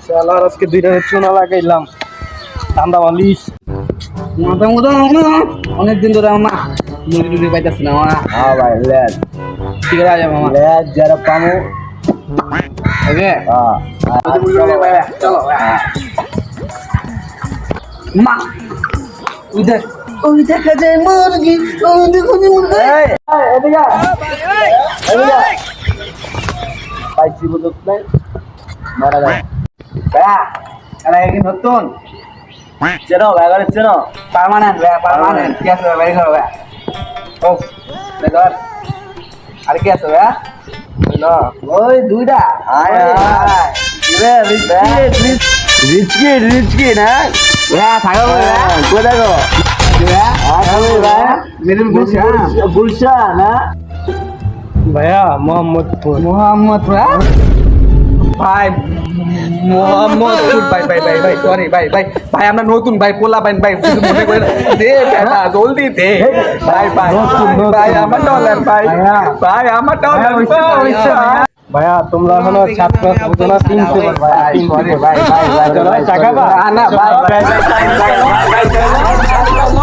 শালার আজকে দুইটা চুনা লাগাইলাম ঠান্ডা বালিশ মাথা মতো অনেকদিন ধরে আমার মুড়ি টুড়ি পাইতেছি না আমার। হ্যাঁ ভাই লেট ঠিক আছে মামা লেট যারা পামু ওকে চলো মা ওই দেখ ওই দেখা যায় মুরগি ওই দেখো মুরগি এদিকে এদিকে পাইছি বুঝত নাই মারা যায় ভাইয়া এটা কি নতুন চেনো ভাই চেনো পার্মানেন্ট ভাইয়া পার্মানেন্ট কি আছে ভাই করো ভাইয়া ও দেখো আর কি আছে ভাইয়া ওই দুইটা আয় আয় রে রিচকি না ভাইয়া থাকো ভাইয়া কোথায় গো ভাইয়া ভাই মিডিল গুলশা না ভাইয়া মোহাম্মদপুর ভাই মোহাম্মদপুর ভাই ভাই ভাই ভাই সরি ভাই ভাই ভাই আমরা নতুন ভাই পোলা ভাই ভাই কিছু মনে করে দে বেটা জলদি দে ভাই ভাই ভাই আমার ডলার ভাই ভাই আমার ডলার ভাইয়া তোমরা এখনো ছাত্র বুঝো না প্রিন্সিপাল ভাই ভাই ভাই ভাই টাকা বা না ভাই ভাই ভাই